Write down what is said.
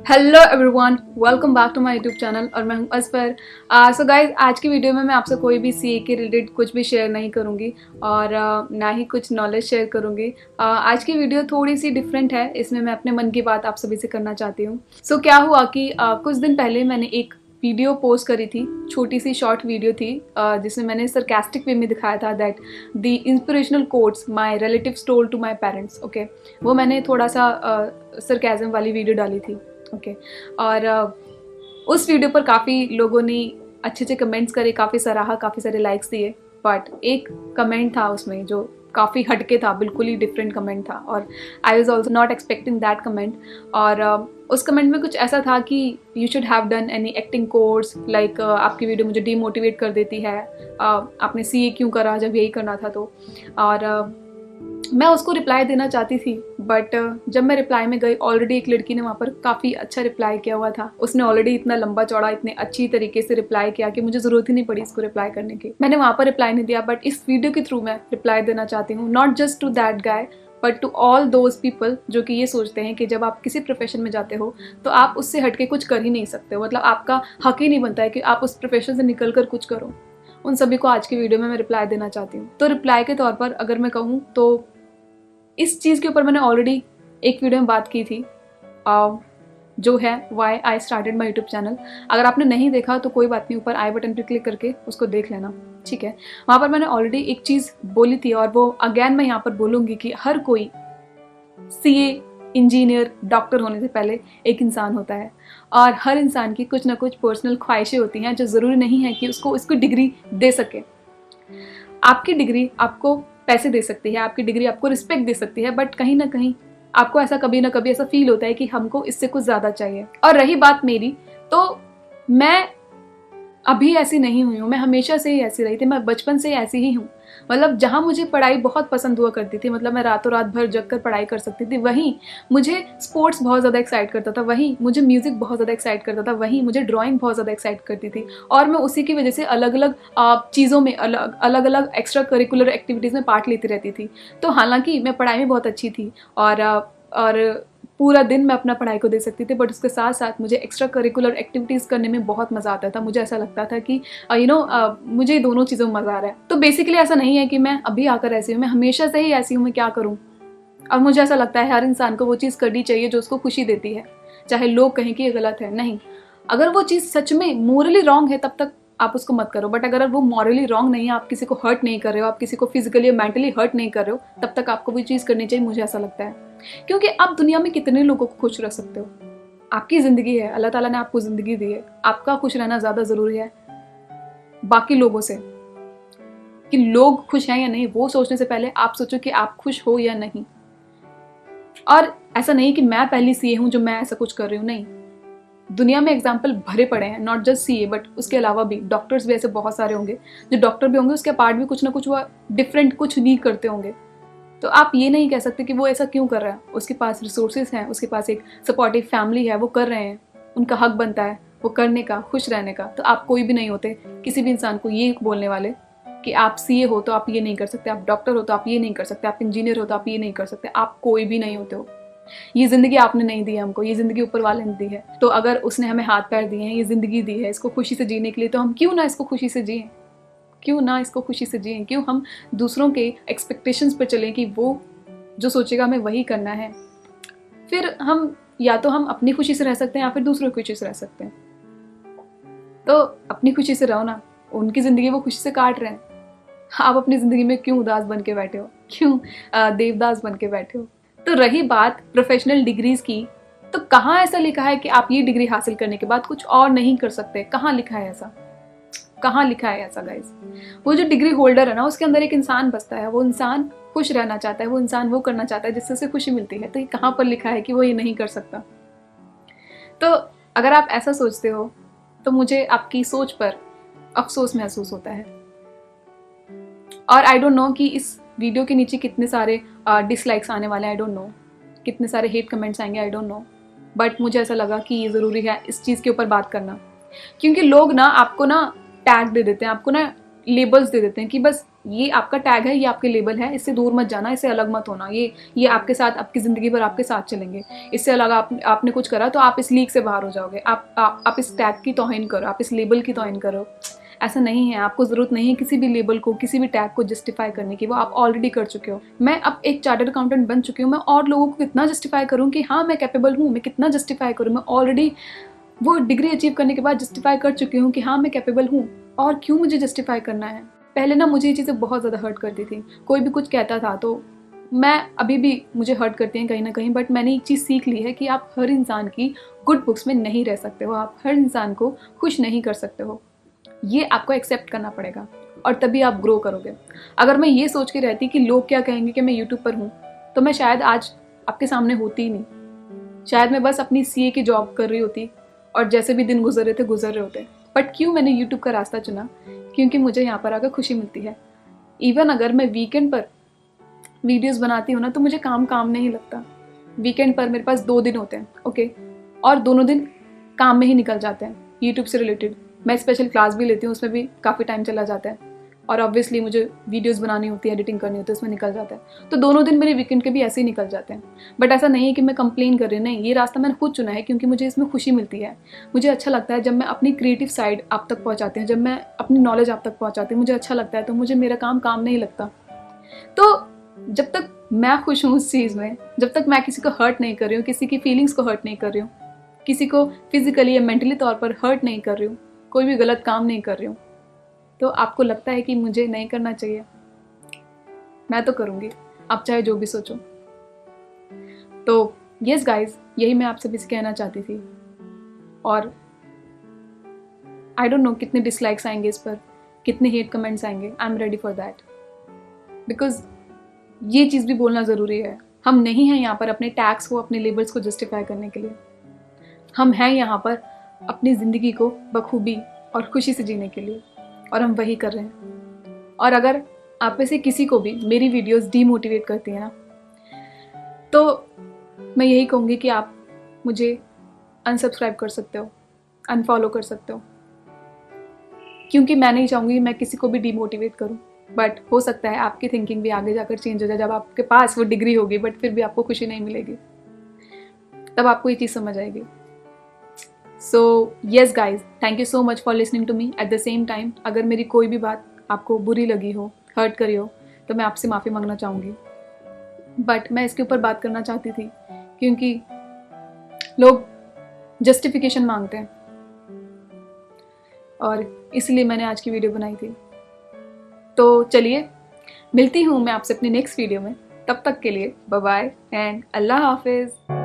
Hello everyone, welcome back to my YouTube channel और मैं हूं असफर। सो गाइज, आज की वीडियो में मैं आपसे कोई भी सीए के रिलेटेड कुछ भी शेयर नहीं करूंगी और ना ही कुछ नॉलेज शेयर करूंगी। आज की वीडियो थोड़ी सी डिफरेंट है। इसमें मैं अपने मन की बात आप सभी से करना चाहती हूँ। सो क्या हुआ कि कुछ दिन पहले मैंने एक वीडियो पोस्ट करी थी, छोटी सी शॉर्ट वीडियो थी जिसमें मैंने सरकास्टिक वे में दिखाया था that the inspirational quotes my relatives told to my parents. Okay, वो मैंने थोड़ा सा सरकाज़म वाली वीडियो डाली थी। ओके, और उस वीडियो पर काफ़ी लोगों ने अच्छे अच्छे कमेंट्स करे, काफ़ी सराहा, काफ़ी सारे लाइक्स दिए। बट एक कमेंट था उसमें जो काफ़ी हटके था, बिल्कुल ही डिफरेंट कमेंट था और I was also not expecting that comment. और उस कमेंट में कुछ ऐसा था कि you should have done any acting course, like आपकी वीडियो मुझे डीमोटिवेट कर देती है, आपने सीए क्यों करा जब यही करना था तो। और मैं उसको रिप्लाई देना चाहती थी, बट जब मैं रिप्लाई में गई, ऑलरेडी एक लड़की ने वहाँ पर काफ़ी अच्छा रिप्लाई किया हुआ था। उसने ऑलरेडी इतना लंबा चौड़ा, इतने अच्छी तरीके से रिप्लाई किया कि मुझे ज़रूरत ही नहीं पड़ी इसको रिप्लाई करने की। मैंने वहाँ पर रिप्लाई नहीं दिया, बट इस वीडियो के थ्रू मैं रिप्लाई देना चाहती हूँ, not just to that guy but to all those people जो कि ये सोचते हैं कि जब आप किसी प्रोफेशन में जाते हो तो आप उससे हटके कुछ कर ही नहीं सकते हो, मतलब आपका हक ही नहीं बनता है कि आप उस प्रोफेशन से निकल कर कुछ करो। उन सभी को आज की वीडियो में मैं रिप्लाई देना चाहती हूँ। तो रिप्लाई के तौर पर अगर मैं कहूँ तो इस चीज़ के ऊपर मैंने ऑलरेडी एक वीडियो में बात की थी, जो है why I started my YouTube channel. अगर आपने नहीं देखा तो कोई बात नहीं, ऊपर आई बटन पर क्लिक करके उसको देख लेना, ठीक है। वहाँ पर मैंने ऑलरेडी एक चीज़ बोली थी और वो अगेन मैं यहाँ पर बोलूँगी कि हर कोई सीए, इंजीनियर, डॉक्टर होने से पहले एक इंसान होता है और हर इंसान की कुछ ना कुछ पर्सनल ख्वाहिशें होती हैं जो ज़रूरी नहीं है कि उसको इसको डिग्री दे सके। आपकी डिग्री आपको पैसे दे सकती है, आपकी डिग्री आपको रिस्पेक्ट दे सकती है, बट कहीं ना कहीं आपको ऐसा कभी ना कभी ऐसा फील होता है कि हमको इससे कुछ ज़्यादा चाहिए। और रही बात मेरी, तो मैं अभी ऐसी नहीं हुई हूँ, मैं हमेशा से ही ऐसी रही थी, मैं बचपन से ही ऐसी ही हूँ। मतलब जहाँ मुझे पढ़ाई बहुत पसंद हुआ करती थी, मतलब मैं रातों रात भर जग कर पढ़ाई कर सकती थी, वहीं मुझे स्पोर्ट्स बहुत ज़्यादा एक्साइट करता था, वहीं मुझे म्यूज़िक बहुत ज़्यादा एक्साइट करता था, वहीं मुझे ड्राइंग बहुत ज़्यादा एक्साइट करती थी। और मैं उसी की वजह से अलग अलग चीज़ों में अलग अलग एक्स्ट्रा करिकुलर एक्टिविटीज़ में पार्ट लेती रहती थी। तो हालांकि मैं पढ़ाई में बहुत अच्छी थी और पूरा दिन मैं अपना पढ़ाई को दे सकती थी, बट उसके साथ साथ मुझे एक्स्ट्रा करिकुलर एक्टिविटीज़ करने में बहुत मज़ा आता था। मुझे ऐसा लगता था कि मुझे दोनों चीज़ों में मज़ा आ रहा है। तो बेसिकली ऐसा नहीं है कि मैं अभी आकर ऐसी हूँ, मैं हमेशा से ही ऐसी हूँ, मैं क्या करूँ। और मुझे ऐसा लगता है हर इंसान को वो चीज़ करनी चाहिए जो उसको खुशी देती है, चाहे लोग कहें कि ये गलत है। नहीं, अगर वो चीज़ सच में मोरली रॉन्ग है तब तक आप उसको मत करो, बट अगर वो मॉरली रॉन्ग नहीं है, आप किसी को हर्ट नहीं कर रहे हो, आप किसी को फिजिकली या मेंटली हर्ट नहीं कर रहे हो, तब तक आपको वो चीज़ करनी चाहिए, मुझे ऐसा लगता है। क्योंकि आप दुनिया में कितने लोगों को खुश रख सकते हो, आपकी ज़िंदगी है, अल्लाह ताला ने आपको ज़िंदगी दी है, आपका खुश रहना ज़्यादा ज़रूरी है बाकी लोगों से। कि लोग खुश हैं या नहीं वो सोचने से पहले आप सोचो कि आप खुश हो या नहीं। और ऐसा नहीं कि मैं पहली सीए हूँ जो मैं ऐसा कुछ कर रही हूँ, नहीं, दुनिया में एग्जाम्पल भरे पड़े हैं, नॉट जस्ट सीए बट उसके अलावा भी डॉक्टर्स भी ऐसे बहुत सारे होंगे जो डॉक्टर भी होंगे, उसके पार्ट भी कुछ ना कुछ वो डिफरेंट, कुछ यूनिक करते होंगे। तो आप ये नहीं कह सकते कि वो ऐसा क्यों कर रहा है, उसके पास रिसोर्सेज हैं, उसके पास एक सपोर्टिव फैमिली है, वो कर रहे हैं, उनका हक बनता है वो करने का, खुश रहने का। तो आप कोई भी नहीं होते किसी भी इंसान को ये बोलने वाले कि आप सीए हो तो आप ये नहीं कर सकते, आप डॉक्टर हो तो आप ये नहीं कर सकते, आप इंजीनियर हो तो आप ये नहीं कर सकते। आप कोई भी नहीं होते हो। ये ज़िंदगी आपने नहीं दी है हमको, ये ज़िंदगी ऊपर वाले ने दी है। तो अगर उसने हमें हाथ पैर दिए हैं, ये ज़िंदगी दी है इसको खुशी से जीने के लिए, तो हम क्यों ना इसको खुशी से जिएं, क्यों ना इसको खुशी से जिएं, क्यों हम दूसरों के एक्सपेक्टेशंस पर चलें कि वो जो सोचेगा हमें वही करना है। फिर हम या तो हम अपनी खुशी से रह सकते हैं या फिर दूसरों की खुशी से रह सकते हैं। तो अपनी खुशी से रहो ना, उनकी ज़िंदगी वो खुशी से काट रहे हैं, आप अपनी ज़िंदगी में क्यों उदास बन के बैठे हो, क्यों देवदास बन के बैठे हो। तो रही बात प्रोफेशनल डिग्रीज की, तो कहाँ ऐसा लिखा है कि आप ये डिग्री हासिल करने के बाद कुछ और नहीं कर सकते? कहाँ लिखा है ऐसा, कहाँ लिखा है ऐसा गाइस? वो जो डिग्री होल्डर है ना, उसके अंदर एक इंसान बसता है, वो इंसान खुश रहना चाहता है, वो इंसान वो करना चाहता है जिससे उसे खुशी मिलती है। तो ये कहाँ पर लिखा है कि वो ये नहीं कर सकता? तो अगर आप ऐसा सोचते हो तो मुझे आपकी सोच पर अफसोस महसूस होता है। और आई डोंट नो कि इस वीडियो के नीचे कितने सारे डिसलाइक्स आने वाले हैं, आई डोंट नो, कितने सारे हेट कमेंट्स आएंगे, आई डोंट नो, बट मुझे ऐसा लगा कि ये ज़रूरी है इस चीज़ के ऊपर बात करना। क्योंकि लोग ना आपको ना टैग दे देते हैं, आपको ना लेबल्स दे देते हैं कि बस ये आपका टैग है, ये आपके लेबल है, इससे दूर मत जाना, इससे अलग मत होना। ये आपके साथ, आपकी ज़िंदगी भर आपके साथ चलेंगे। इससे अलग आपने कुछ करा तो आप इस लीग से बाहर हो जाओगे। आप इस टैग की तौहीन करो, आप इस लेबल की तौहीन करो। ऐसा नहीं है, आपको ज़रूरत नहीं है किसी भी लेबल को, किसी भी टैग को जस्टिफाई करने की, वो आप ऑलरेडी कर चुके हो। मैं अब एक चार्टर्ड अकाउंटेंट बन चुकी हूँ, मैं और लोगों को कितना जस्टिफाई करूँ कि हाँ मैं कैपेबल हूँ, मैं कितना जस्टिफाई करूँ। मैं ऑलरेडी वो डिग्री अचीव करने के बाद जस्टिफाई कर चुकी हूँ कि हाँ मैं कैपेबल हूँ, और क्यों मुझे जस्टिफाई करना है। पहले ना मुझे ये चीज़ें बहुत ज़्यादा हर्ट करती थी, कोई भी कुछ कहता था तो मैं, अभी भी मुझे हर्ट करती हैं कहीं ना कहीं, बट मैंने एक चीज़ सीख ली है कि आप हर इंसान की गुड बुक्स में नहीं रह सकते हो, आप हर इंसान को खुश नहीं कर सकते हो। ये आपको एक्सेप्ट करना पड़ेगा और तभी आप ग्रो करोगे। अगर मैं ये सोच के रहती कि लोग क्या कहेंगे कि मैं यूट्यूब पर हूँ, तो मैं शायद आज आपके सामने होती ही नहीं। शायद मैं बस अपनी सीए की जॉब कर रही होती और जैसे भी दिन गुजर रहे थे गुजर रहे होते। बट क्यों मैंने यूट्यूब का रास्ता चुना? क्योंकि मुझे यहाँ पर आकर खुशी मिलती है। इवन अगर मैं वीकेंड पर वीडियोस बनाती हूँ ना, तो मुझे काम नहीं लगता। वीकेंड पर मेरे पास 2 दिन होते हैं, ओके, और दोनों दिन काम में ही निकल जाते हैं यूट्यूब से रिलेटेड। मैं स्पेशल क्लास भी लेती हूँ, उसमें भी काफ़ी टाइम चला जाता है, और ऑब्वियसली मुझे वीडियोस बनानी होती है, एडिटिंग करनी होती है, उसमें निकल जाता है। तो दोनों दिन मेरे वीकेंड के भी ऐसे ही निकल जाते हैं। बट ऐसा नहीं है कि मैं कंप्लेन कर रही हूँ, नहीं, ये रास्ता मैंने खुद चुना है क्योंकि मुझे इसमें खुशी मिलती है। मुझे अच्छा लगता है जब मैं अपनी क्रिएटिव साइड आप तक पहुँचाती हूँ, जब मैं अपनी नॉलेज आप तक पहुँचाती हूँ, मुझे अच्छा लगता है, तो मुझे मेरा काम नहीं लगता। तो जब तक मैं खुश हूँ उस चीज़ में, जब तक मैं किसी को हर्ट नहीं कर रही हूँ, किसी की फीलिंग्स को हर्ट नहीं कर रही हूँ, किसी को फिजिकली या मेंटली तौर पर हर्ट नहीं कर रही हूँ, कोई भी गलत काम नहीं कर रही हूँ, तो आपको लगता है कि मुझे नहीं करना चाहिए, मैं तो करूँगी, आप चाहे जो भी सोचो। तो यस गाइज, यही मैं आपसे बस कहना चाहती थी। और आई डोंट नो कितने डिसलाइक्स आएंगे इस पर, कितने हेट कमेंट्स आएंगे, I am ready for that, because ये चीज़ भी बोलना ज़रूरी है। हम नहीं हैं यहाँ पर अपने टैग्स को, अपने लेबल्स को जस्टिफाई करने के लिए। हम हैं यहाँ पर अपनी ज़िंदगी को बखूबी और खुशी से जीने के लिए, और हम वही कर रहे हैं। और अगर आप में से किसी को भी मेरी वीडियोस डीमोटिवेट करती हैं ना, तो मैं यही कहूँगी कि आप मुझे अनसब्सक्राइब कर सकते हो, अनफॉलो कर सकते हो, क्योंकि मैं नहीं चाहूँगी मैं किसी को भी डीमोटिवेट करूँ। बट हो सकता है आपकी थिंकिंग भी आगे जाकर चेंज हो जाए, जब आपके पास वो डिग्री होगी बट फिर भी आपको खुशी नहीं मिलेगी, तब आपको ये चीज़ समझ आएगी। So yes guys, thank you so much for listening to me. At the same time, अगर मेरी कोई भी बात आपको बुरी लगी हो, हर्ट करी हो, तो मैं आपसे माफ़ी मांगना चाहूँगी। बट मैं इसके ऊपर बात करना चाहती थी क्योंकि लोग जस्टिफिकेशन मांगते हैं, और इसलिए मैंने आज की वीडियो बनाई थी। तो चलिए, मिलती हूँ मैं आपसे अपनी नेक्स्ट वीडियो में। तब तक के लिए बाय बाय एंड अल्लाह हाफिज़।